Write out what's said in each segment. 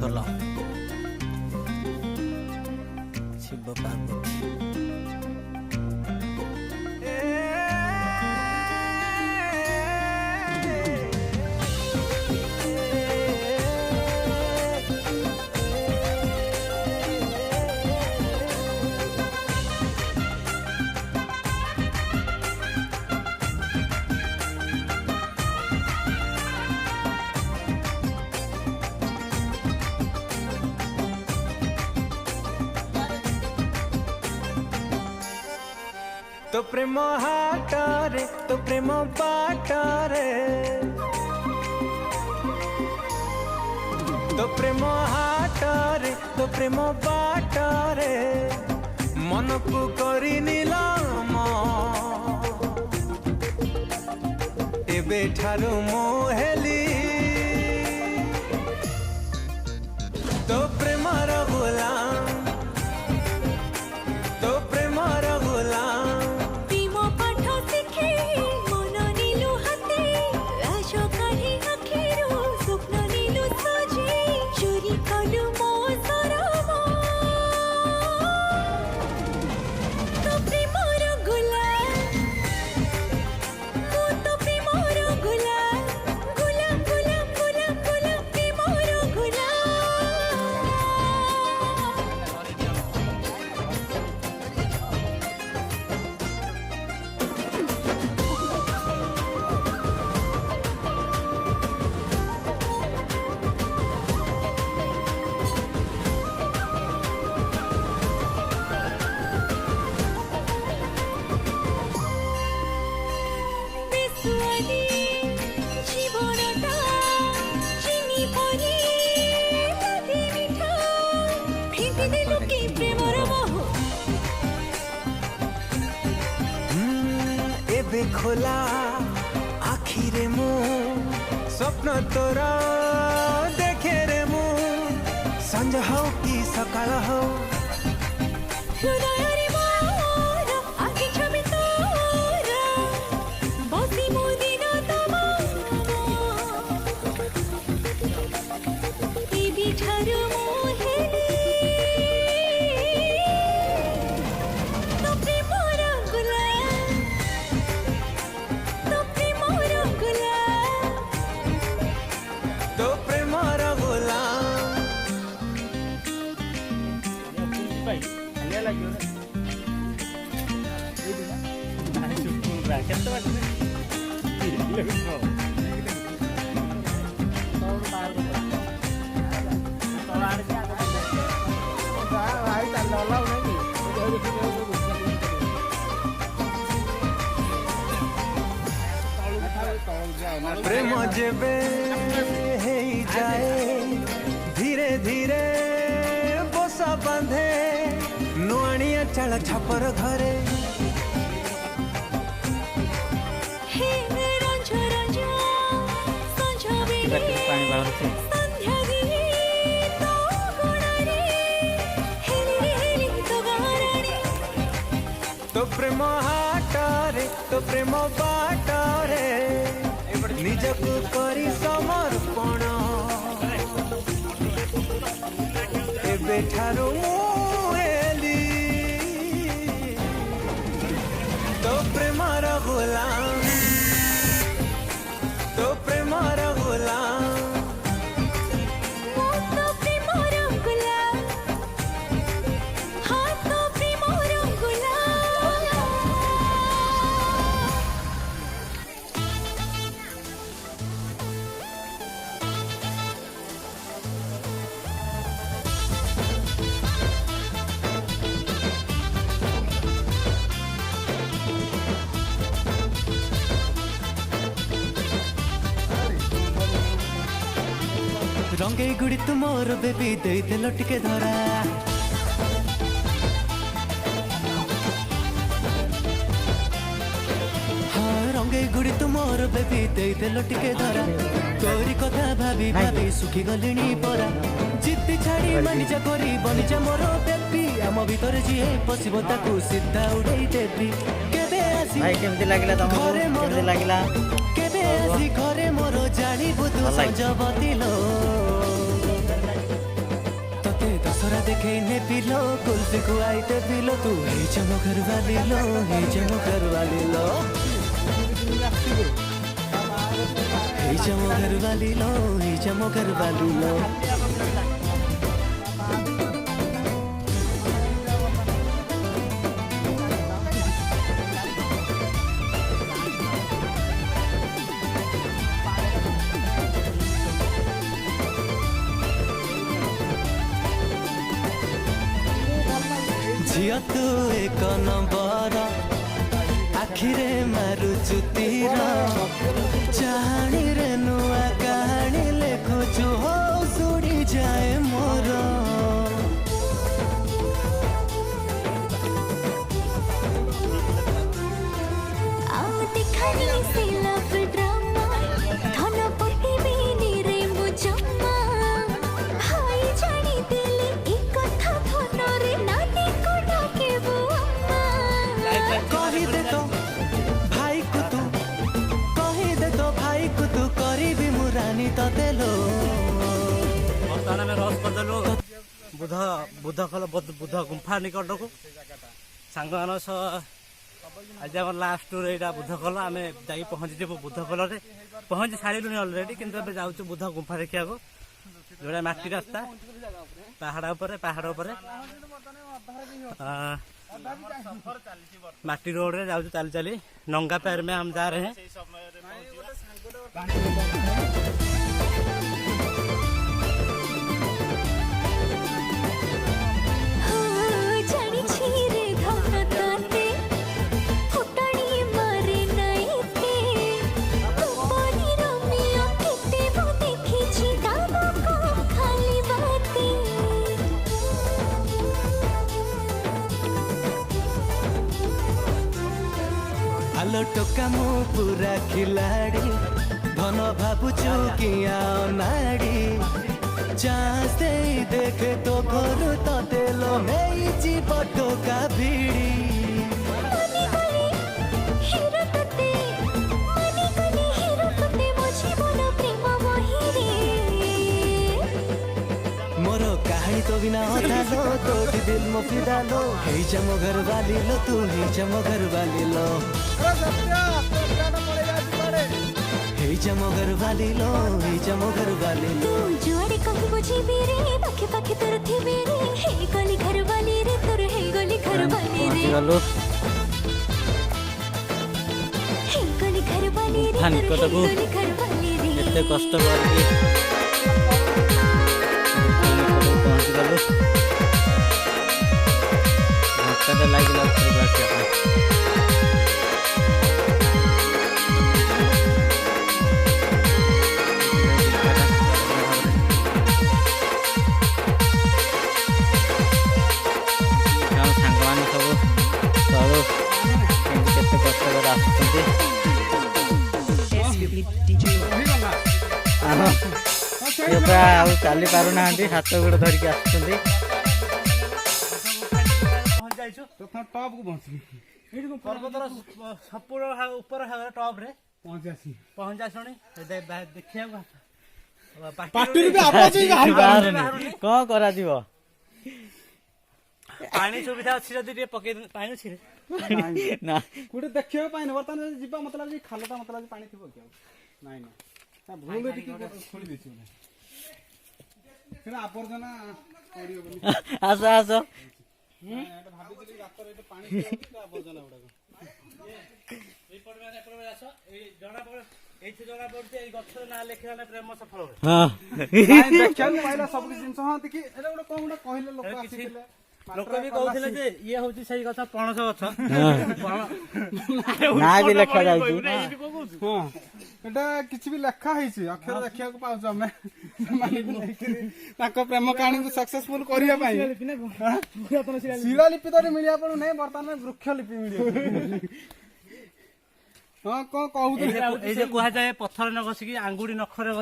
ଭଲ ଶିବ ପାର୍ବତୀ तो प्रेम हाटरे तो प्रेम बाटरे तो प्रेम हाटरे तो प्रेम बाटरे मन को करी नीलाम एबे ठारू मोहेली तो प्रेम गुलाम तो प्रेम गुलाम खोला आखिरे मु स्वप्न तोरा देखे रे मु संज हो कि सकाळ हो प्रेम जेबे हे जाए धीरे धीरे बसा बांधे नुआनिया चला छपर घरे तो प्रेम हाटरे तो प्रेम बाटरे निजको करी समर्पण एबे ठारू मुहेली तो प्रेमर गुलाम तो प्रेमर गुलाम रंगे गुड़ी तुमर बेबी दे देल टिके धरा हाँ रंगे गुड़ी तुमर बेबी दे देल टिके धरा तोरी कथा भाभी भाभी सुखी गलिनी परा जिद्दी छाड़ी मानिजा करी बनिजा मोर बेबी आम भीतर जी पशिब ताकू सीधा उड़े देवी केबे आसी भाई केमती लागिला तमको केमती लागिला केबे आसी घरे मोर जानी बुतु संजबती लो देखे ने पिलो कुल्फी खुआईते पिलो तू हे चमो घर वाली लो हे चमो घर वाली लो हे चमो घर वाली लो हे चमो घर वाली लो झिया तू एक नंबर आखिरे मारुचु तीर चाणी रे नुआ कहानी लेखुचु हो सुड़ी जाए मोर कही दे तो भाई को तू कही दे तो भाई को तू करीबी मुरानी तते लो बर्तमान आम रस करदेलु बुध बुध खल बुध गुंफा निकट को सांग मान आज आम लास्ट टूर यहाँ बुध खल आम जा पहुँची बुध खल पहुँची सारूँ अलरेडी कि जाऊँ बुध गुंफा देखा जो माटी रास्ता पहाड़ उपर माटी रोड रे जाऊँ चली चली नंगा पैर में हम जा रहे हैं आलो टोका मु पूरा खिलाड़ी धन भावुचु किया नाड़ी चांस दे देखे तो घर तते लो जी टोका भिड़ी मोर कहानी तो बिना अधा लो तोड़ दिल मो फिदा लो हे चमो घर वाली लो तू हे चमो घर वाली लो हे चमो घर वाली लो हे चमो घर वाली लो जुआड़े कभी बुझी बेरे पाखे पाखे तोर थी बेरे हे गली घर वाली रे तोर हे गली घर वाली रे हे गली घर वाली रे तोर हे गली घर वाली रे एते कष्ट करके पहुंच गलु हाथ लागला चली पार ना हाथ गोड़ धरिक आसुँच टॉप को पर्वतर सपुर ऊपर टॉप रे पहुंचा देखिए कौन करा पानी सुविधा अच्छी जदि पकई पानी अच्छी ना गोटे देखिए बर्तमान जी मतलब खालटा मतलब पानी थी ना ना भूल खोली देती आवर्जना आस आस प्रेम सफल सब जिन हाँ देखिए कौन कहले लोक भी कहते ये हूँ से गछ पणस गछ ना भी लेखा किसी भी लेखा अक्षर देखा पाऊँ आम प्रेम कहानी को सक्सेसफुल करने शिलालिपि तो मिलिया पड़ू नहीं बर्तमान वृक्षलिपि मिल हाँ कौन कहू कहुए पत्थर न घसिकी आंगुड़ी नखरे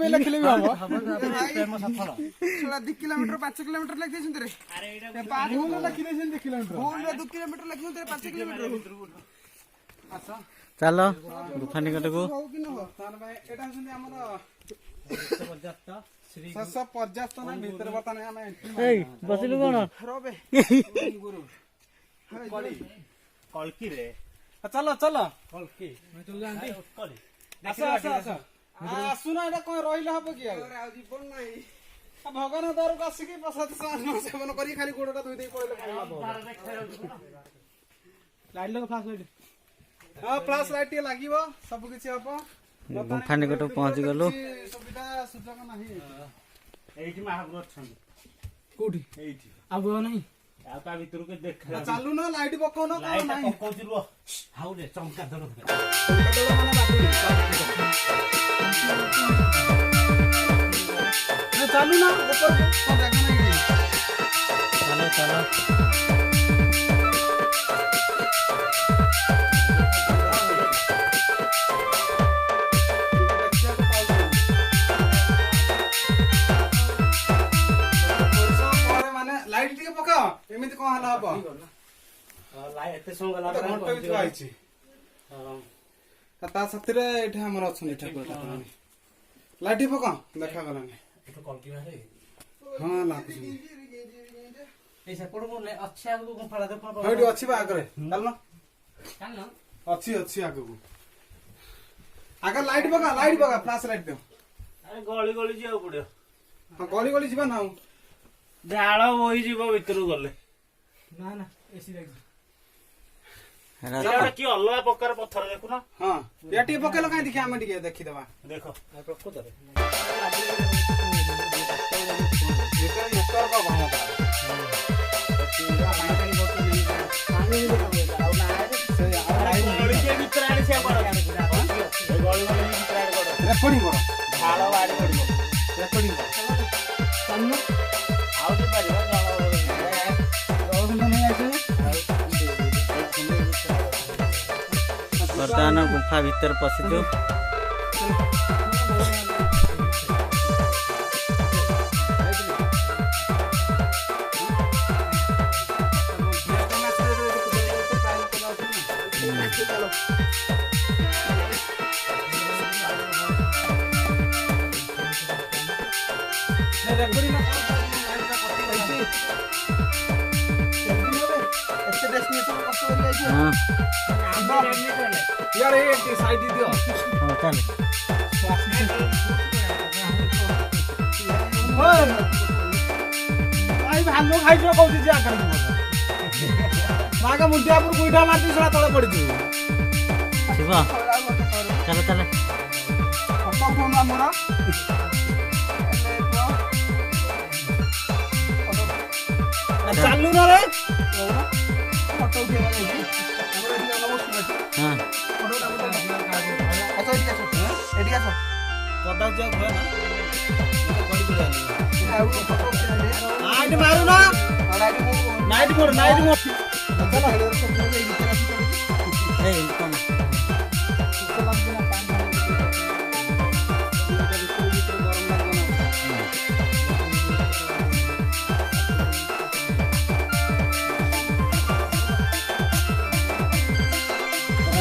लिखले भी हम प्रेम सफल 2 किलोमीटर 5 किलोमीटर लिखी किलोमीटर 2 किलोमीटर लिखी 5 किलोमीटर ଚାଲ ଗୁମ୍ଫା ନିକଟକୁ। ହଉ କି ନ ହଉ ତାହେଲେ ଭାଇ ଏଇଟା ହଉଛନ୍ତି ଆମର ଶେଷ ପର୍ଯ୍ୟାପ୍ତ ନା ଭିତରେ ବର୍ତ୍ତମାନ ଆମେ ଏଇ ବସିଲୁ କଣ? ରବେ କଳକିରେ ଚାଲ ଚାଲ କଳକି ଆସ ଆସ ଆସ ଆସୁନା ଏଇଟା କଣ ରହିଲେ ହବ କି ଆଉ ଜୀବନ ନାହିଁ ଭଗବାନ ଦରକୁ ଆସିକି ପ୍ରସାଦ ସେବନ କରି ଖାଲି ଗୋଡଟା ଧୋଇ ଦେଇ ପଳେଇଲେ କଣ ଲାଭ ଲାଇଟ୍ ଲଗ ଫ୍ଲାସ୍ ଲାଇଟ୍ ହଁ ଫ୍ଲାସ୍ ଲାଇଟ୍ ଟିକେ ଲାଗିବ ସବୁ କିଛି ହବ ଗୁମ୍ଫା ନିକଟକୁ ପହଞ୍ଚି ଗଲୁ। ସୁବିଧା ସୁଯୋଗ ନାହିଁ ଏଇଠି ମହାପ୍ରଭୁ ଅଛନ୍ତି କୋଉଠି ଏଇଠି ଆଉ କଣ ନାହିଁ ଆଉ ତା ଭିତରକୁ ଦେଖା ଚାଲୁନ ଲାଇଟ୍ ପକଉନ କଣ ଲାଇଟ୍ ନାହିଁ ପକଉଛି ରୁହ ହାଉରେ ଚମକା ଧର ଚାଲୁ ନା ଉପରକୁ କଣ ଜାଗା ନାହିଁ ଚାଲ ଚାଲ ମାନେ ଲାଇଟ୍ ଟିକେ ପକାଅ ଏମିତି କଣ ହେଲା ହବ ଏତେ ସମୟ ଗଲା ଘଣ୍ଟା ବି ଥୁଆ ହେଇଛି ତା ସାଥିରେ ଏଠି ଆମର ଅଛନ୍ତି ଠାକୁର ଠାକୁରାଣୀ ଲାଇଟ୍ ଟିକେ ପକାଅ ଦେଖାଗଲାନି ହଁ ଲାଗୁଛି ଏଇଠି ଅଛି ବା ଆଗରେ ଚାଲୁନ ଅଛି ଅଛି ଆଗକୁ ଆଗ ଲାଇଟ୍ ପକା ଫ୍ଲାସ୍ ଲାଇଟ୍ ଦିଅ ଗଳି ଗଳି ଯିବାକୁ ପଡିବ ହଁ ଗଳି ଗଳି ଯିବା ନା ଆଉ ଝାଳ ବୋହିଯିବ ଭିତରକୁ ଗଲେ ନା ନା ଏସି ଲାଗିଛି ଏଇଟା ଗୋଟେ କି ଅଲଗା ପ୍ରକାର ପଥର ଦେଖୁନ ହଁ ଏହା ଟିକେ ପକେଇଲ କାହିଁ ଦେଖି ଆମେ ଟିକେ ଦେଖିଦବା ଦେଖ ପ୍ରକୃତରେ ରେକର୍ଡିଂ କର ଝାଳ ବାହାରି ପଡିବ ରେକର୍ଡିଂ କର ଚାଲୁନ ଆଉ ପାରିବ ବର୍ତ୍ତମାନ ଗୁମ୍ଫା ଭିତରେ ପଶିଛୁ। ହଁ यार ये साइड दियो ହଉ ଚାଲ भाई भालो खाइ जो कहू जे आकर मागा मुंडिया पर गुइठा मारती सला तळे पड़ी छु ଶିବ ଚାଲ ଚାଲ फोन हमरा चालू ना रे फोटो उठे ହଁ पदा जा भए ना नाइट मारू ना नाइट मोड ଏଇ କଣ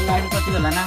ଲାଇଟ୍ କଟିଗଲା ନା